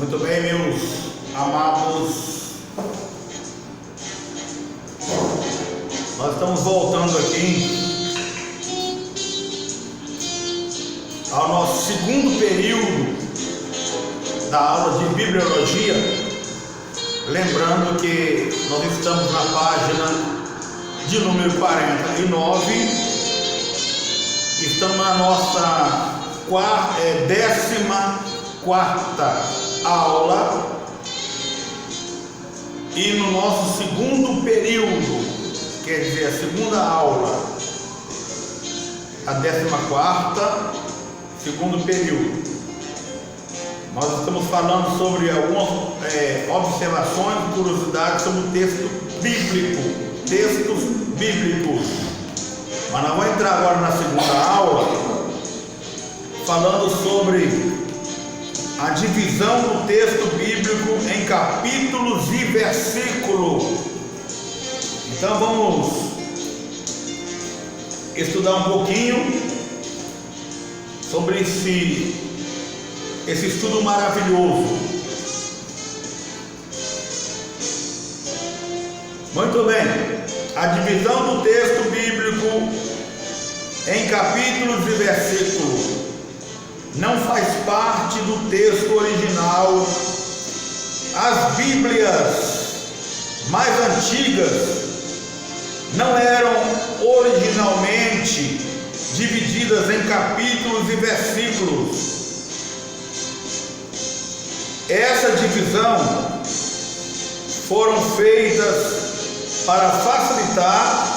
Muito bem, meus amados, nós estamos voltando aqui ao nosso segundo período da aula de Bibliologia. Lembrando que nós estamos na página de número 49, estamos na nossa 14ª aula e no nosso segundo período, quer dizer, a segunda aula, a 14ª, segundo período. Nós estamos falando sobre algumas observações e curiosidades sobre o texto bíblico, textos bíblicos. Mas nós vamos entrar agora na segunda aula, falando sobre a divisão do texto bíblico em capítulos e versículos. Então vamos estudar um pouquinho sobre esse estudo maravilhoso. Muito bem, a divisão do texto bíblico em capítulos e versículos não faz parte do texto original. As Bíblias mais antigas não eram originalmente divididas em capítulos e versículos. Essa divisão foram feitas para facilitar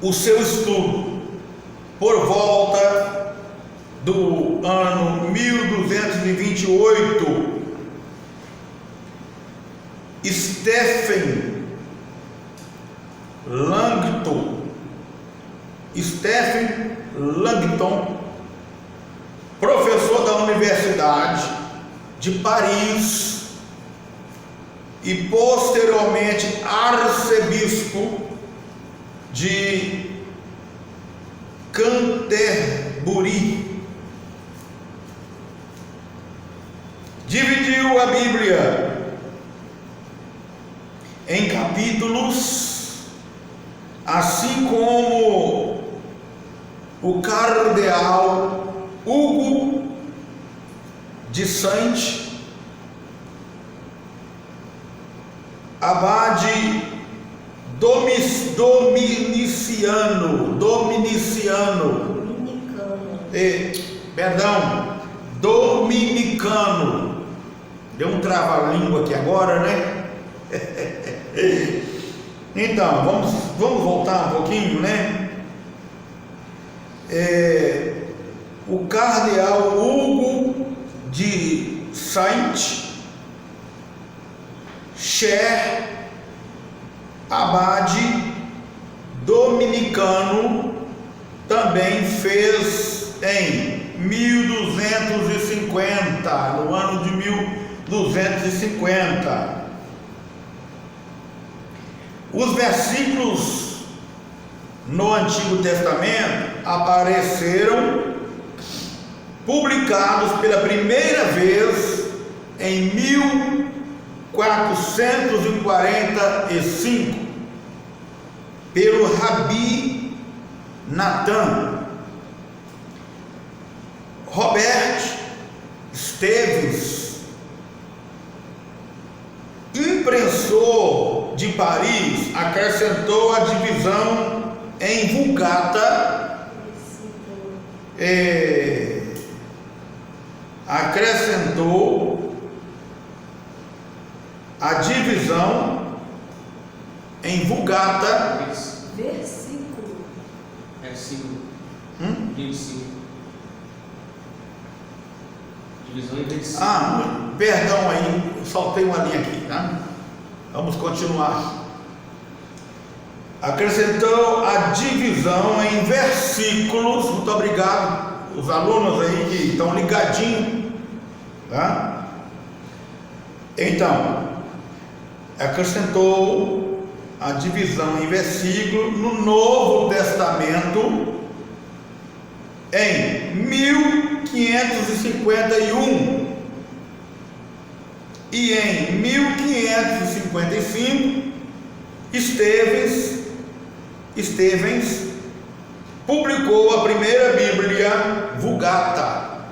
o seu estudo. Por volta do ano 1228, Stephen Langton, professor da Universidade de Paris e posteriormente arcebispo de Canterbury, dividiu a Bíblia em capítulos, assim como o cardeal Hugo de Saint, abade dominiciano, deu um trava-língua aqui agora, né? Então, vamos voltar um pouquinho, né? O cardeal Hugo de Saint, abade dominicano, também fez em 1250, no ano de 1250. Os versículos no Antigo Testamento apareceram publicados pela primeira vez em 1445 pelo Rabi Natan. Robert Steves, impressor de Paris, acrescentou a divisão em Vulgata, acrescentou a divisão em Vulgata, versículo 25. Divisão em versículo. Perdão aí, saltei uma linha aqui, tá? Vamos continuar. Acrescentou a divisão em versículos. Muito obrigado, os alunos aí que estão ligadinhos, tá? Então, acrescentou a divisão em versículo no Novo Testamento em 1500 1551 e em 1555 Estevens publicou a primeira Bíblia Vulgata,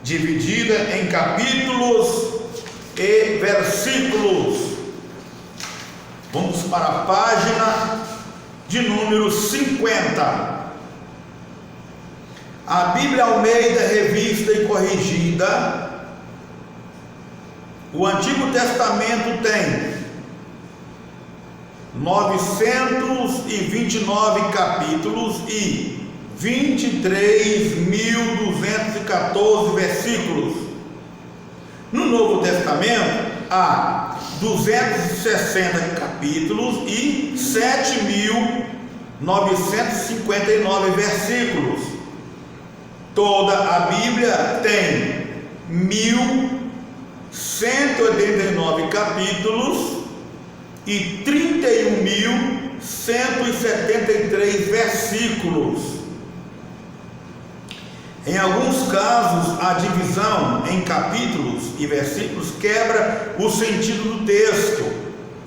dividida em capítulos e versículos. Vamos para a página de número 50. A Bíblia Almeida Revista e Corrigida. O Antigo Testamento tem 929 capítulos e 23.214 versículos. No Novo Testamento há 260 capítulos e 7.959 versículos. Toda a Bíblia tem 1.189 capítulos e 31.173 versículos. Em alguns casos, a divisão em capítulos e versículos quebra o sentido do texto,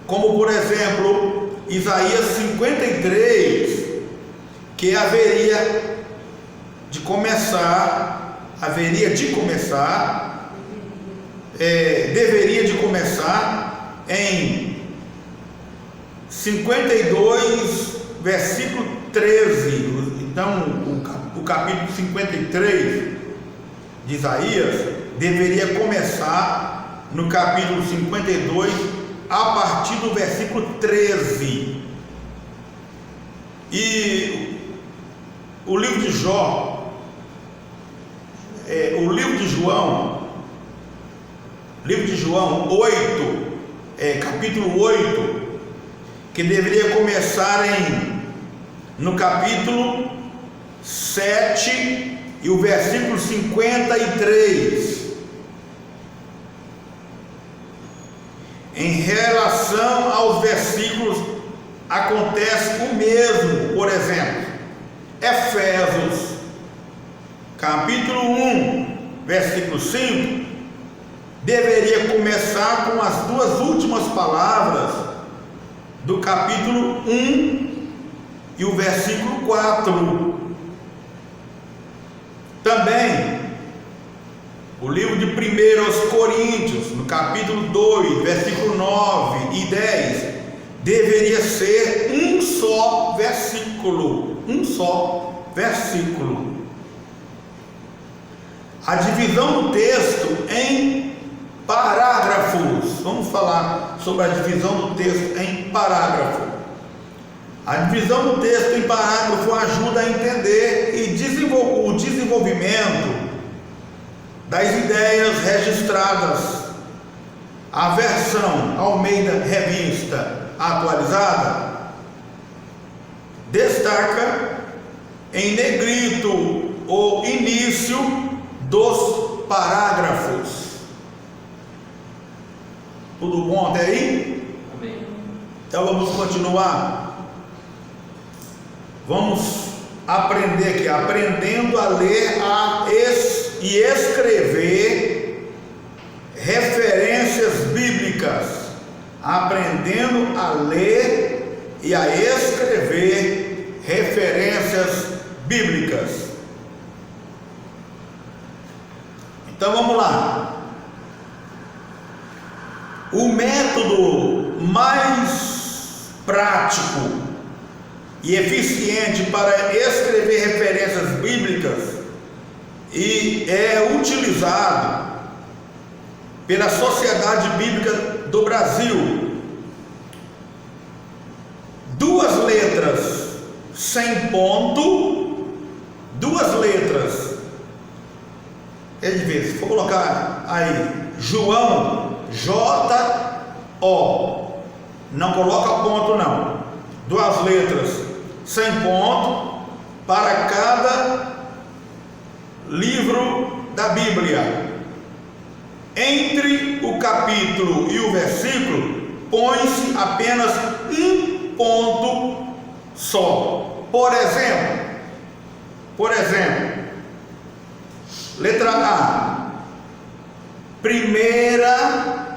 como por exemplo, Isaías 53, que deveria de começar em 52, versículo 13. Então, o capítulo 53 de Isaías deveria começar no capítulo 52, a partir do versículo 13. E o livro de Jó, o livro de João 8, capítulo 8, que deveria começar no capítulo 7 e o versículo 53. Em relação aos versículos, acontece o mesmo. Por exemplo, Efésios, capítulo 1, versículo 5, deveria começar com as duas últimas palavras do capítulo 1 e o versículo 4. Também o livro de 1 Coríntios, no capítulo 2, versículo 9 e 10, deveria ser um só versículo. A divisão do texto em parágrafos. Vamos falar sobre a divisão do texto em parágrafo. A divisão do texto em parágrafo ajuda a entender o desenvolvimento das ideias registradas. A versão Almeida Revista Atualizada destaca em negrito o início dos parágrafos. Tudo bom até aí? Amém. Então vamos continuar. Vamos aprender aqui, aprendendo a ler e escrever referências bíblicas. Aprendendo a ler e a escrever referências bíblicas. Então vamos lá. O método mais prático e eficiente para escrever referências bíblicas e é utilizado pela Sociedade Bíblica do Brasil. Duas letras sem ponto, duas letras. Se for colocar aí João, J-O, não coloca ponto não. Duas letras sem ponto para cada livro da Bíblia. Entre o capítulo e o versículo põe-se apenas um ponto só. Por exemplo, Letra A. Primeira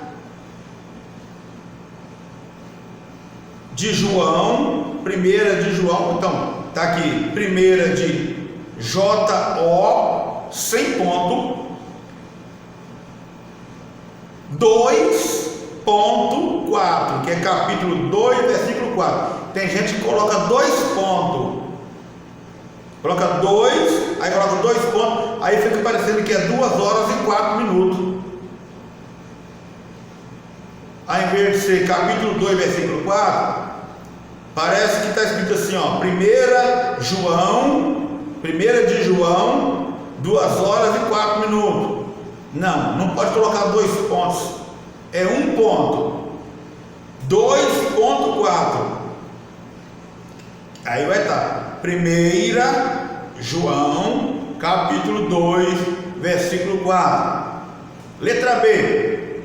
de João. Primeira de João. Então, está aqui. Primeira de J-O, sem ponto. 2.4, que é capítulo 2, versículo 4. Tem gente que coloca 2 pontos. Coloca 2, aí coloca 2 pontos, aí fica parecendo que é 2 horas e 4 minutos. Ao invés de ser capítulo 2, versículo 4, parece que está escrito assim, ó, 1 de João, 2 horas e 4 minutos. Não pode colocar 2 pontos, é 1 ponto. 2.4. Aí vai estar 1 João, capítulo 2, versículo 4. Letra B.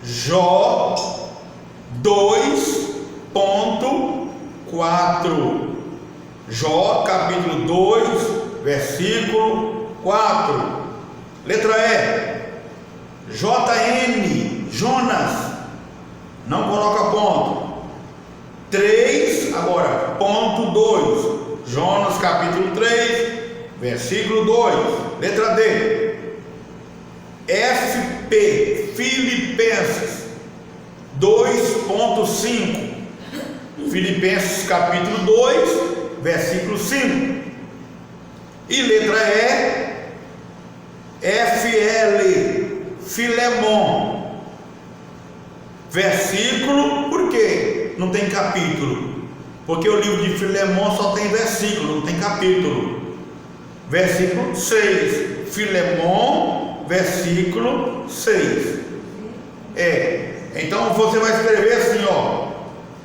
Jó 2.4. Jó, capítulo 2, versículo 4. Letra E. JN, Jonas, não coloca ponto. 3, agora, ponto 2. Jonas, capítulo 3, versículo 2. Letra D. FP, Filipenses 2.5. Filipenses, capítulo 2, versículo 5. E letra E. FL, Filemon, versículo, por quê? Não tem capítulo, porque o livro de Filemon só tem versículo, não tem capítulo. Versículo 6, Filemon, versículo 6. Então você vai escrever assim, ó,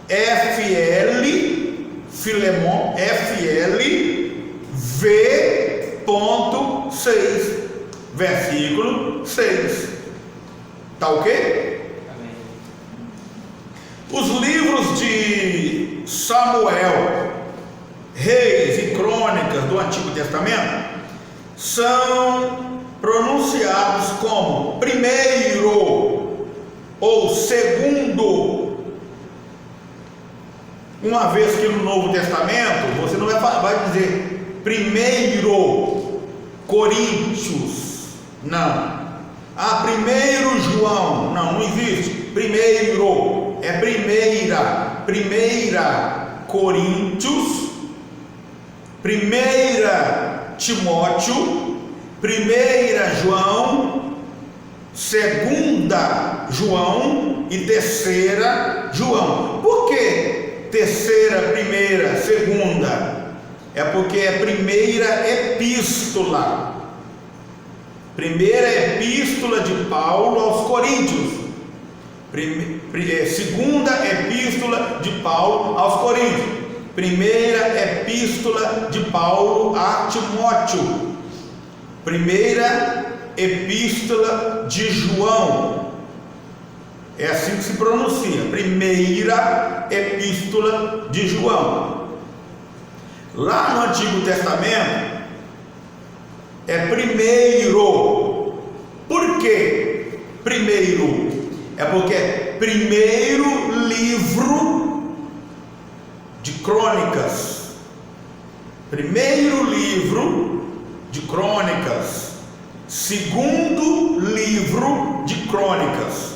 FL, Filemon, FL, V.6, versículo 6. Tá ok? Amém. Os livros de Samuel, Reis e Crônicas do Antigo Testamento são pronunciados como primeiro ou segundo, uma vez que no Novo Testamento você não vai dizer primeiro Coríntios, não. Primeiro João, não existe. Primeiro é primeira Coríntios, primeira Timóteo, primeira João, segunda João e terceira João. Por que terceira, primeira, segunda? É porque é primeira epístola. Primeira epístola de Paulo aos Coríntios. Segunda epístola de Paulo aos Coríntios. Primeira epístola de Paulo a Timóteo. Primeira epístola de João. É assim que se pronuncia. Primeira epístola de João. Lá no Antigo Testamento é primeiro. Por que primeiro? É porque é primeiro livro de crônicas. Primeiro livro de crônicas. Segundo livro de crônicas.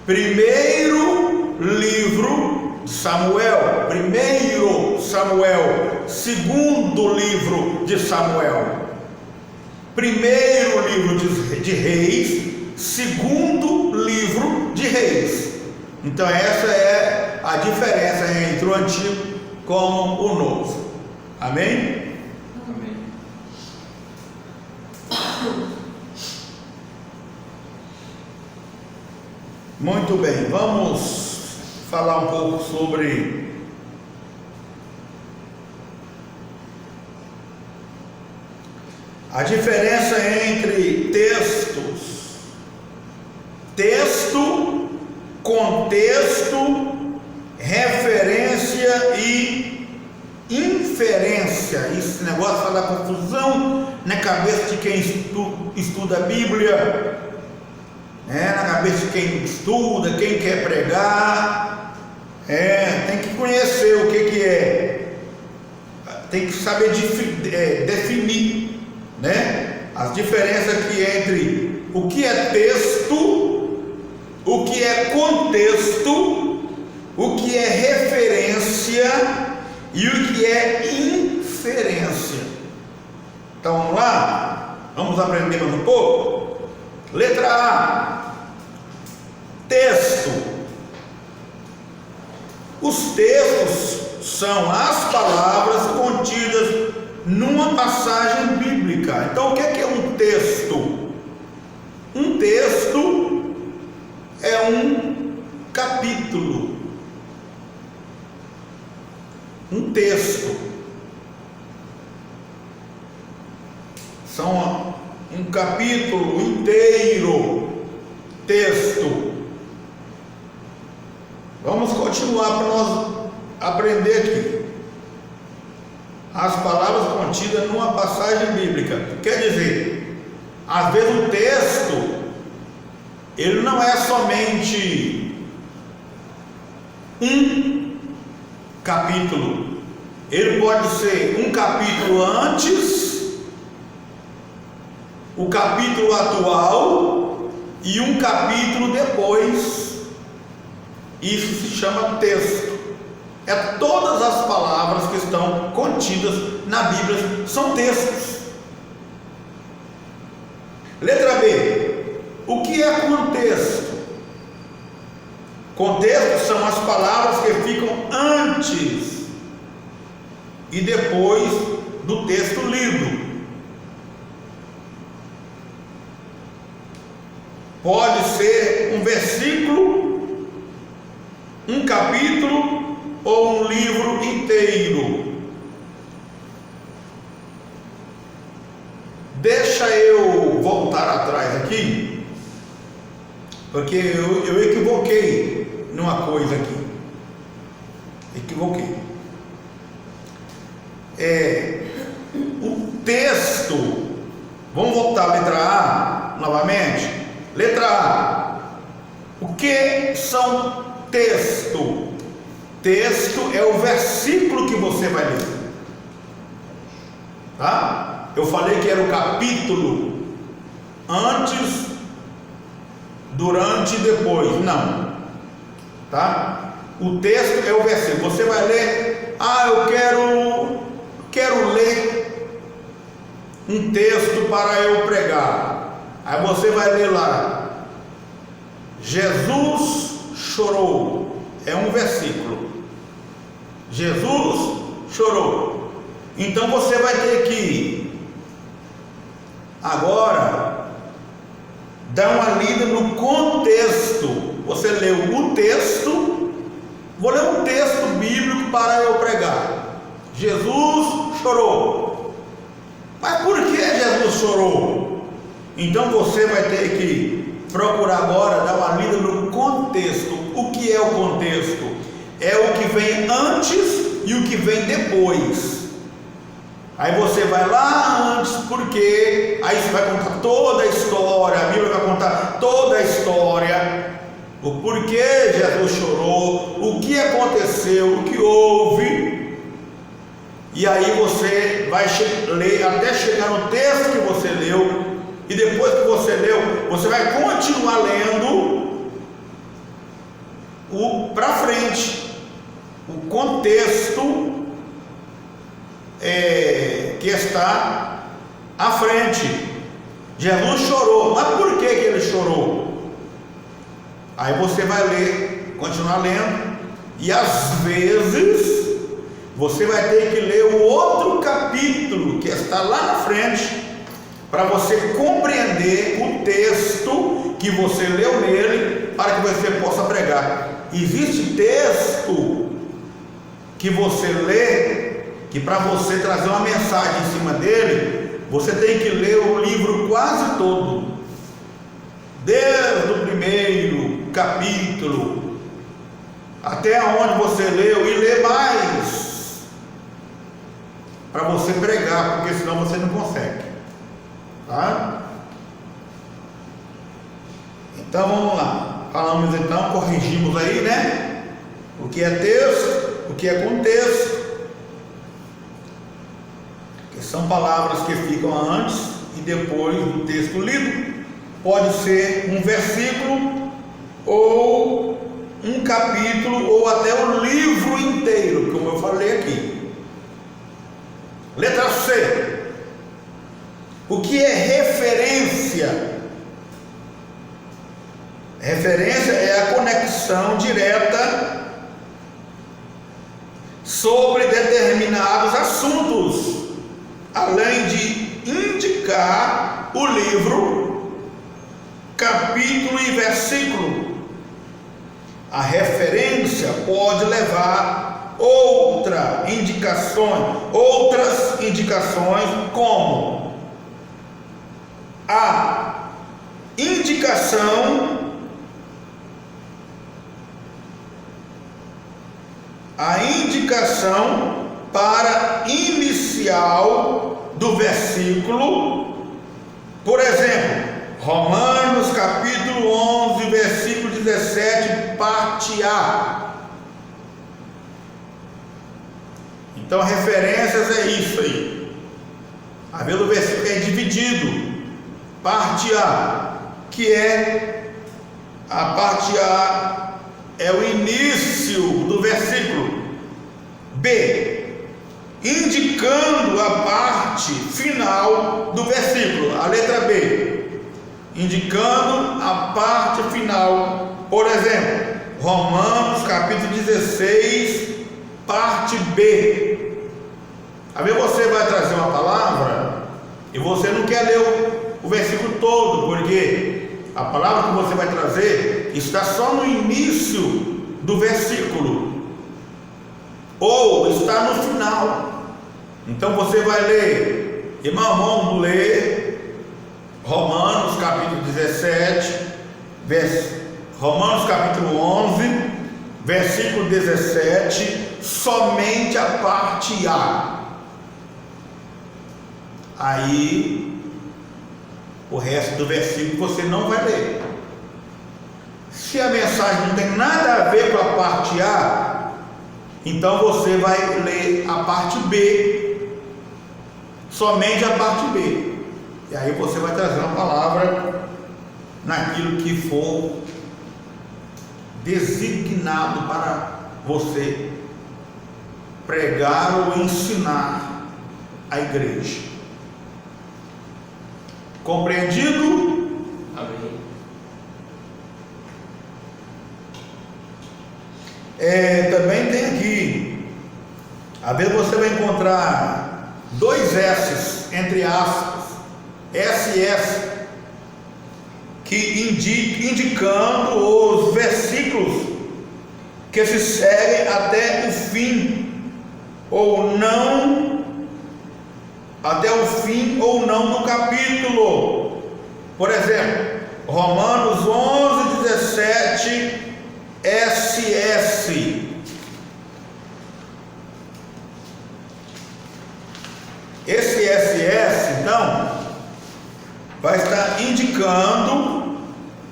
Primeiro livro de Samuel. Primeiro Samuel. Segundo livro de Samuel. Primeiro livro de Reis, segundo livro de Reis. Então essa é a diferença entre o Antigo com o Novo. Amém? Amém. Muito bem, vamos falar um pouco sobre a diferença entre texto, contexto, referência e inferência. Esse negócio faz dar confusão na cabeça de quem estuda a Bíblia, na cabeça de quem estuda, quem quer pregar. Tem que conhecer o que é, tem que saber definir, as diferenças aqui entre o que é texto, o que é contexto, o que é referência e o que é inferência. Então vamos lá? Vamos aprender mais um pouco? Letra A: texto. Os textos são as palavras contidas numa passagem bíblica. Então o que é um texto? Um texto é um capítulo. Um texto são um capítulo inteiro. Texto. Vamos continuar para nós aprender aqui. As palavras contidas numa passagem bíblica. Quer dizer, às vezes o texto, ele não é somente um capítulo. Ele pode ser um capítulo antes, o capítulo atual e um capítulo depois. Isso se chama texto. Todas as palavras que estão contidas na Bíblia são textos. Letra B: o que é contexto? Contexto são as palavras que ficam antes e depois do texto lido. Pode ser um versículo, um capítulo ou um livro inteiro. Deixa eu voltar atrás aqui, porque eu equivoquei numa coisa aqui. O texto, vamos voltar à letra A novamente. Letra A: o que são texto? Texto é o versículo que você vai ler, tá? Eu falei que era o capítulo antes, durante e depois. Não, tá? O texto é o versículo. Você vai ler: eu quero ler um texto para eu pregar. Aí você vai ler lá: Jesus chorou. É um versículo. Jesus chorou. Então você vai ter que agora dar uma lida no contexto. Você leu o texto. Vou ler um texto bíblico para eu pregar. Jesus chorou. Mas por que Jesus chorou? Então você vai ter que procurar agora dar uma lida no contexto. O que é o contexto? É o que vem antes e o que vem depois. Aí você vai lá antes, porque aí você vai contar toda a história. A Bíblia vai contar toda a história, o porquê Jesus chorou, o que aconteceu, o que houve. E aí você vai ler até chegar no texto que você leu. E depois que você leu, você vai continuar lendo para frente. O contexto que está à frente. Jesus chorou. Mas por que ele chorou? Aí você vai ler, continuar lendo. E às vezes você vai ter que ler o outro capítulo que está lá na frente, para você compreender o texto que você leu nele, para que você possa pregar. Existe texto que você lê, que para você trazer uma mensagem em cima dele, você tem que ler o livro quase todo, desde o primeiro capítulo até onde você leu, e ler mais, para você você pregar, porque senão você não consegue. Tá? Então vamos lá. Falamos então, corrigimos aí, né? O que é texto, o que é contexto, que são palavras que ficam antes e depois do texto lido. Pode ser um versículo, ou um capítulo, ou até o livro inteiro, como eu falei aqui. Letra C. O que é referência? Referência é a conexão direta sobre determinados assuntos, além de indicar o livro, capítulo e versículo. A referência pode levar outras indicações, como a indicação para inicial do versículo. Por exemplo, Romanos capítulo 11, versículo 17, parte A. Então, referências é isso aí. A ver, o versículo é dividido. Parte A, que é a parte A, é o início do versículo. B, indicando a parte final do versículo. A letra B, indicando a parte final. Por exemplo, Romanos capítulo 16, parte B. A ver, você vai trazer uma palavra e você não quer ler o versículo todo, porque a palavra que você vai trazer está só no início do versículo, ou está no final. Então você vai ler, irmão, vamos ler Romanos capítulo 17, Romanos capítulo 11, versículo 17, somente a parte A. Aí o resto do versículo você não vai ler. Se a mensagem não tem nada a ver com a parte A, então você vai ler a parte B, somente a parte B. E aí você vai trazer uma palavra naquilo que for designado para você pregar ou ensinar a igreja. Compreendido? Amém. Também tem aqui, às vezes você vai encontrar dois S's, entre aspas, SS, que indicando os versículos que se seguem até o fim, ou não, até o fim ou não do capítulo. Por exemplo, Romanos 11, 17, SS. Esse SS, então, vai estar indicando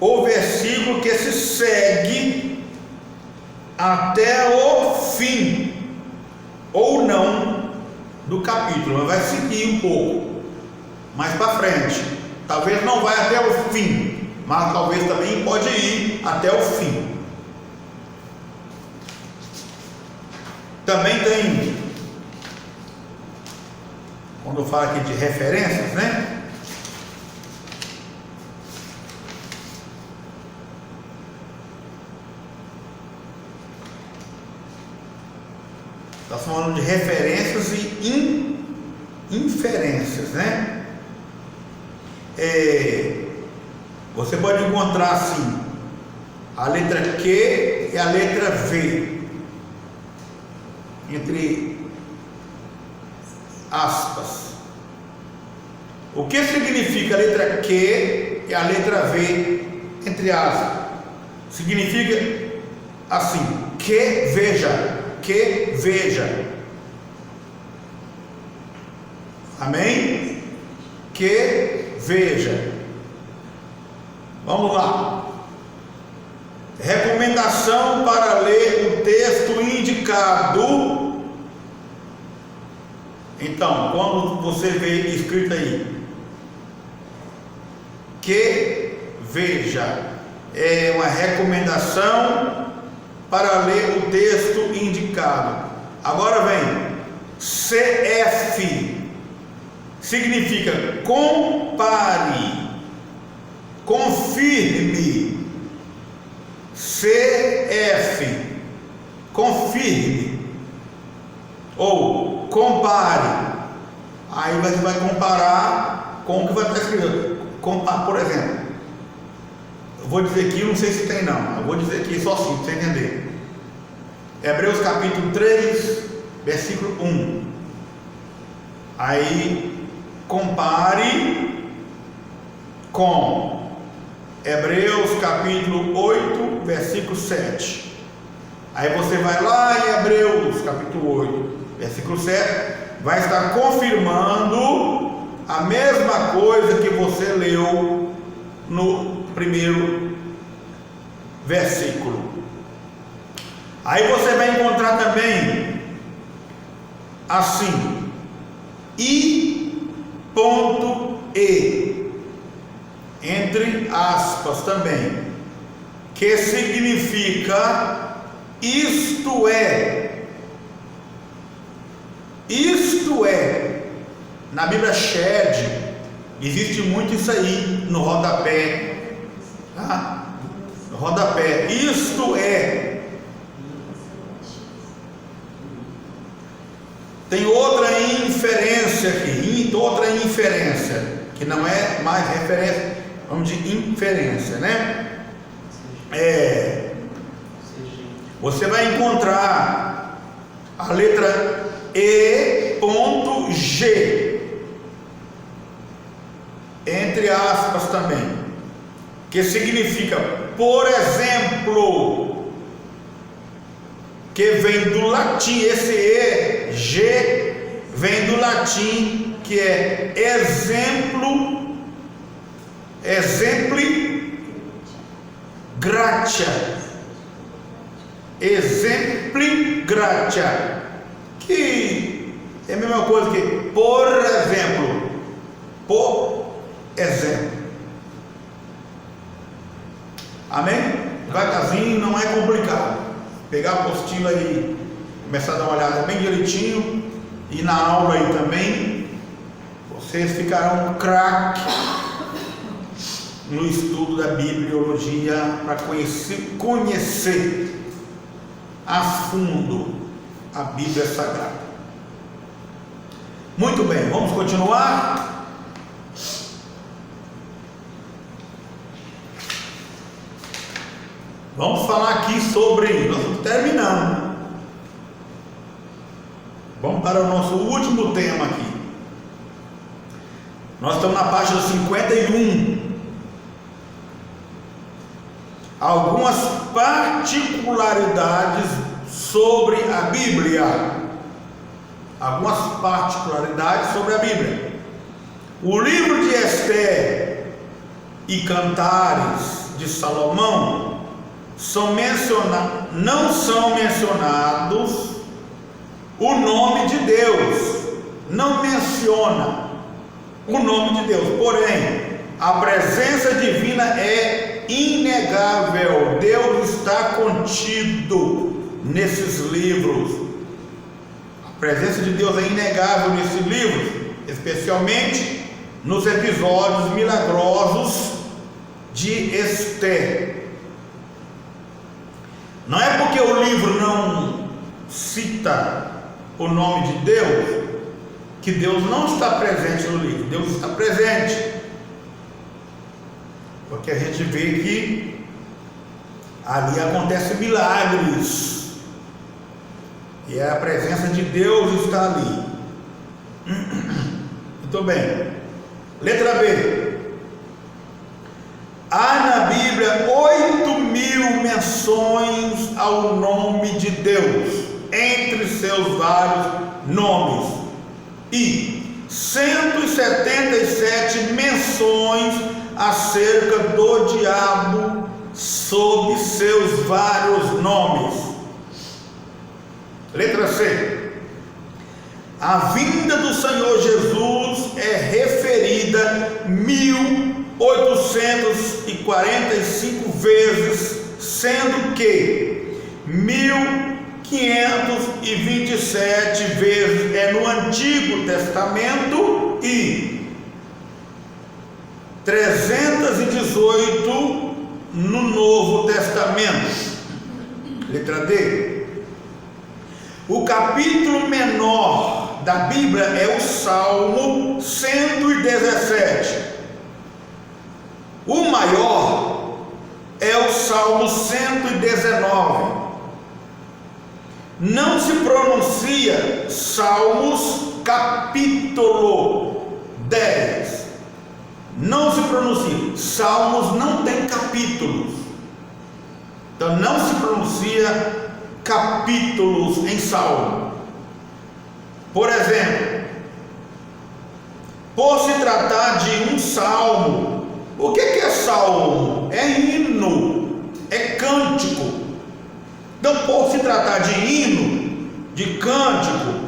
o versículo que se segue até o fim ou não do capítulo, mas vai seguir um pouco mais para frente. Talvez não vai até o fim, mas talvez também pode ir até o fim. Também tem, quando eu falo aqui de referências, né? Está falando de referências e inferências, né? Você pode encontrar assim a letra Q e a letra V, entre aspas. O que significa a letra Q e a letra V, entre aspas? Significa assim: que veja, que veja. Amém? Que veja. Vamos lá. Recomendação para ler o texto indicado. Então, quando você vê escrito aí, que veja, é uma recomendação para ler o texto indicado. Agora vem CF, significa compare, confirme. CF, confirme ou compare. Aí você vai comparar com o que vai estar escrito. Por exemplo, eu vou dizer aqui, não sei se tem não, eu vou dizer aqui só assim, para você entender. Hebreus capítulo 3, versículo 1. Aí compare com Hebreus capítulo 8, versículo 7. Aí você vai lá em Hebreus capítulo 8, versículo 7, vai estar confirmando a mesma coisa que você leu no primeiro versículo. Aí você vai encontrar também assim, I.E, entre aspas também, que significa isto é. Isto é. Na Bíblia Shed existe muito isso aí no rodapé, tá? No rodapé, isto é. Tem outra inferência aqui, outra inferência, que não é mais referência, vamos de inferência, né? Você vai encontrar a letra E.G, entre aspas também, que significa, por exemplo, que vem do latim, esse E.G vem do latim, que é exemplo, exempli gratia, exempli gratia, que é a mesma coisa que por exemplo, por exemplo. Amém? Devagarzinho, não é complicado. Pegar a apostila e começar a dar uma olhada bem direitinho, e na aula aí também, vocês ficarão craque no estudo da bibliologia, para conhecer a fundo a Bíblia Sagrada. Muito bem, vamos continuar. Vamos falar aqui sobre, nós estamos terminando. Vamos para o nosso último tema aqui. Nós estamos na página 51. Algumas particularidades sobre a Bíblia. Algumas particularidades sobre a Bíblia. O livro de Esther e Cantares de Salomão não são mencionados o nome de Deus, não menciona o nome de Deus, porém a presença divina é inegável. Deus está contido nesses livros. A presença de Deus é inegável nesses livros, especialmente nos episódios milagrosos de Esther. Não é porque o livro não cita o nome de Deus que Deus não está presente no livro. Deus está presente, porque a gente vê que ali acontecem milagres e a presença de Deus está ali. Muito bem. Letra B. Há na Bíblia 8.000 menções ao nome de Deus, entre seus vários nomes, e 177 menções acerca do diabo sob seus vários nomes. Letra C. A vinda do Senhor Jesus é referida 1845 vezes, sendo que 1527 vezes é no Antigo Testamento e 318 no Novo Testamento. Letra D. O capítulo menor da Bíblia é o Salmo 117. O maior é o Salmo 119. Não se pronuncia Salmos capítulo 10. Não se pronuncia. Salmos não tem capítulos. Então não se pronuncia capítulos em Salmo. Por exemplo, por se tratar de um salmo, o que é salmo? É hino, é cântico. Então, por se tratar de hino, de cântico,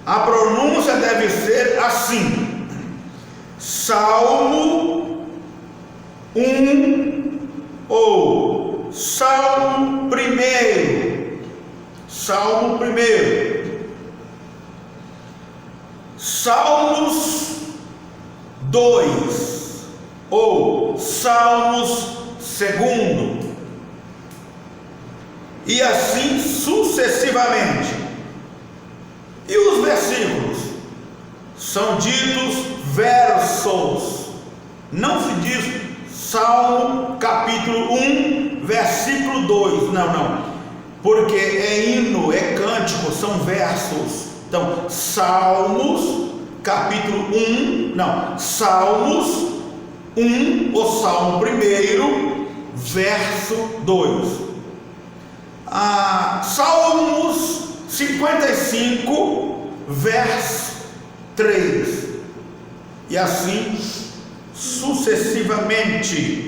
a pronúncia deve ser assim: Salmo 1 ou Salmo 1. Salmo 1. Salmos 2 ou Salmos 2, e assim sucessivamente. E os versículos são ditos versos, não se diz Salmo capítulo 1 versículo 2, não, porque é hino, é cântico, são versos. Então, Salmos capítulo 1, Salmos 1, o Salmo 1, verso 2. Salmos 55, verso 3. E assim sucessivamente.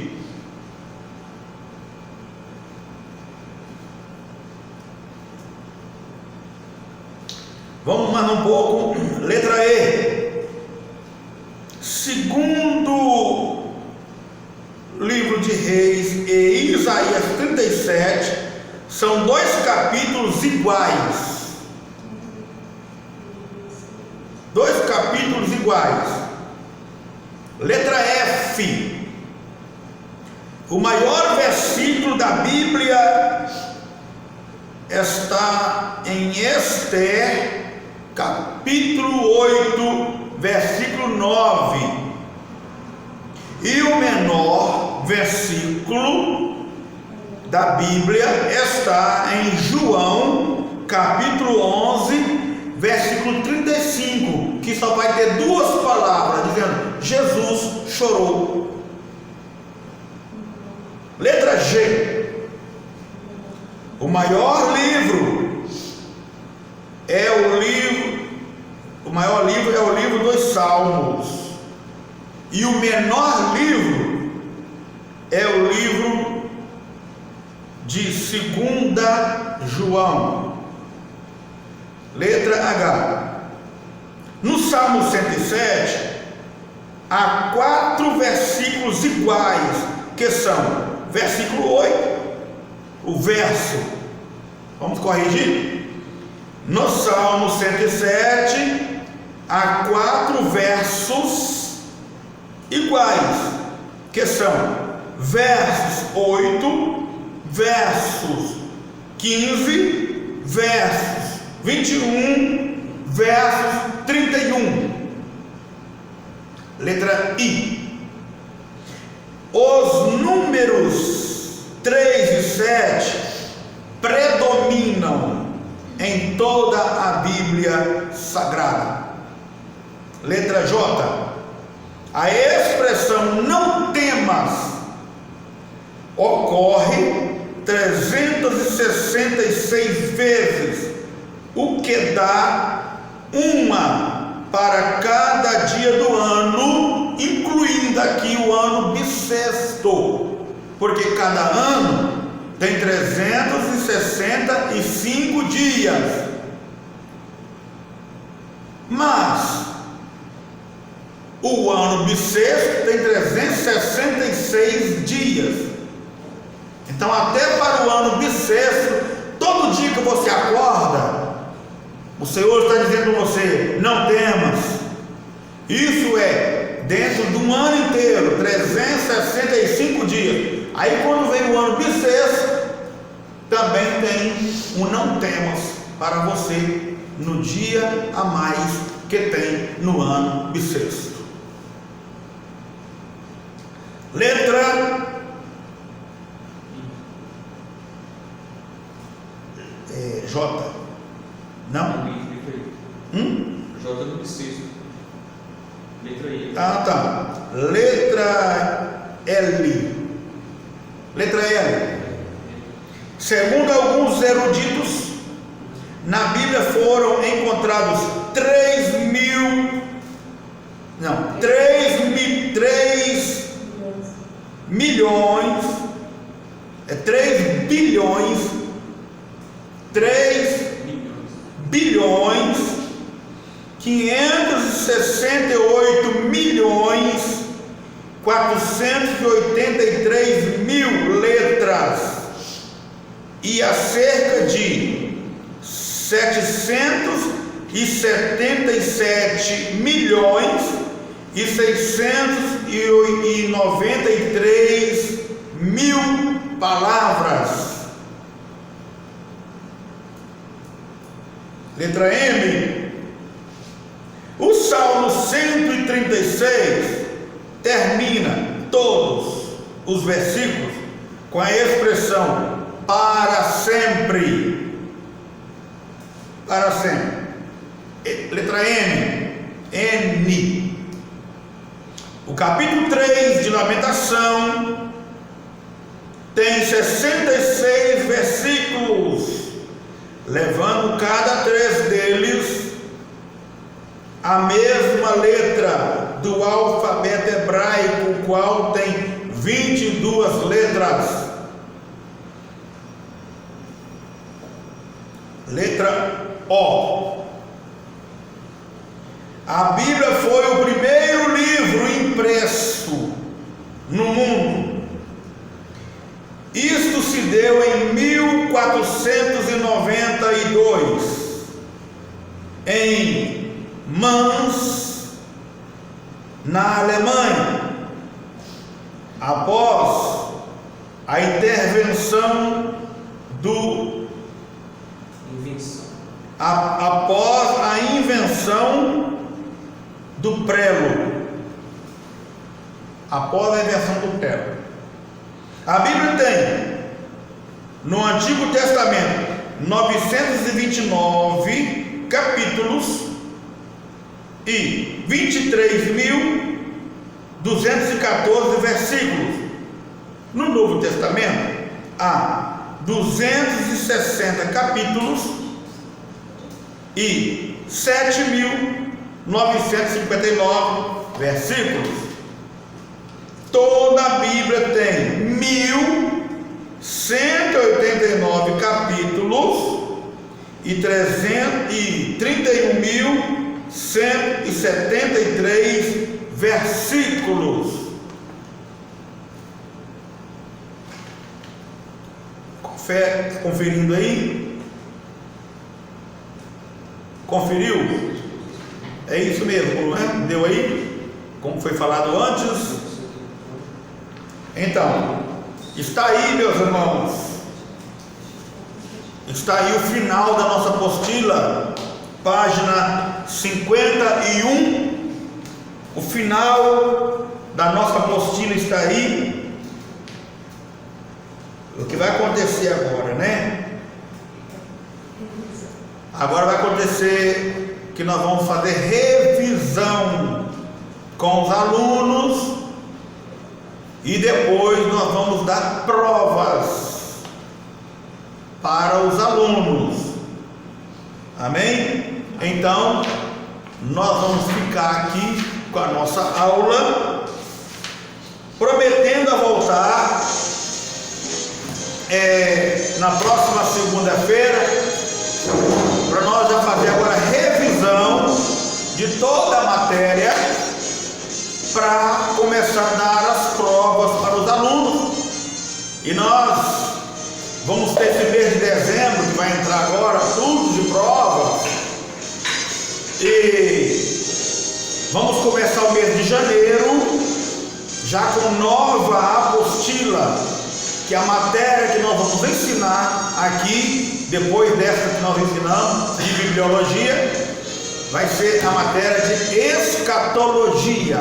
Vamos mais um pouco. Letra E. Segundo livro de Reis e Isaías 37, são 2 capítulos iguais. 2 capítulos iguais. Letra F. O maior versículo da Bíblia está em Ester, capítulo 8, versículo 9. E o menor versículo da Bíblia está em João, capítulo 11, versículo 35, que só vai ter 2 palavras, dizendo: Jesus chorou. Letra G. O maior livro é o livro dos Salmos. E o menor livro é o livro de 2 João. Letra H. No Salmo 107, há 4 versículos iguais, que são versículo 8, o verso, vamos corrigir? No Salmo 107, há 4 versos iguais, que são versos 8, versos 15, versos 21, versos 31. Letra I. Os números 3 e 7 predominam em toda a Bíblia Sagrada. Letra J. A expressão não temas ocorre 366 vezes, o que dá uma para cada dia do ano, incluindo aqui o ano bissexto, porque cada ano tem 365 dias. Mas o ano bissexto tem 366 dias. Então, até para o ano bissexto, todo dia que você acorda, o Senhor está dizendo a você: não temas. Isso é dentro de um ano inteiro, 365 dias. Aí, quando vem o ano bissexto, também tem o não temas para você no dia a mais que tem no ano bissexto. Letra J. Não? J no bissexto. Letra I. Ah, tá. Letra L. Letra L. Segundo alguns eruditos, na Bíblia foram encontrados 3 milhões, 3 bilhões 568 milhões 483 mil letras e a cerca de 777 milhões e 693 mil palavras. Letra M. O Salmo 136 termina todos os versículos com a expressão para sempre. Para sempre. Letra N. N. O capítulo 3 de Lamentação tem 66 versículos, levando cada 3 deles a mesma letra do alfabeto hebraico, o qual tem 22 letras. Letra O. A Bíblia foi o primeiro livro impresso no mundo. Isto se deu em 1492 em Mainz, na Alemanha, após a intervenção após a invenção do prelo. Após a invenção do prelo. A Bíblia tem no Antigo Testamento 929 capítulos e 23.214 versículos. No Novo Testamento há 260 capítulos e 7.959 versículos. Toda a Bíblia tem 1.189 capítulos e 31.173 versículos. Conferindo aí? Conferiu? É isso mesmo, não é? Deu aí? Como foi falado antes? Então, está aí, meus irmãos, está aí o final da nossa apostila, página 51. O final da nossa apostila está aí. O que vai acontecer agora, né? Agora vai acontecer que nós vamos fazer revisão com os alunos. E depois nós vamos dar provas para os alunos. Amém? Então, nós vamos ficar aqui com a nossa aula, prometendo a voltar na próxima segunda-feira, para nós já fazer agora a revisão de toda a matéria, para começar a dar as provas para os alunos. E nós vamos ter esse mês de dezembro, que vai entrar agora, tudo de provas, e vamos começar o mês de janeiro já com nova apostila, que é a matéria que nós vamos ensinar aqui, depois dessa que nós ensinamos de bibliologia, vai ser a matéria de escatologia,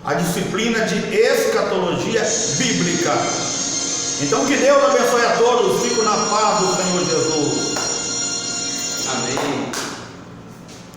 a disciplina de escatologia bíblica. Então que Deus abençoe a todos, fico na paz do Senhor Jesus. Amém.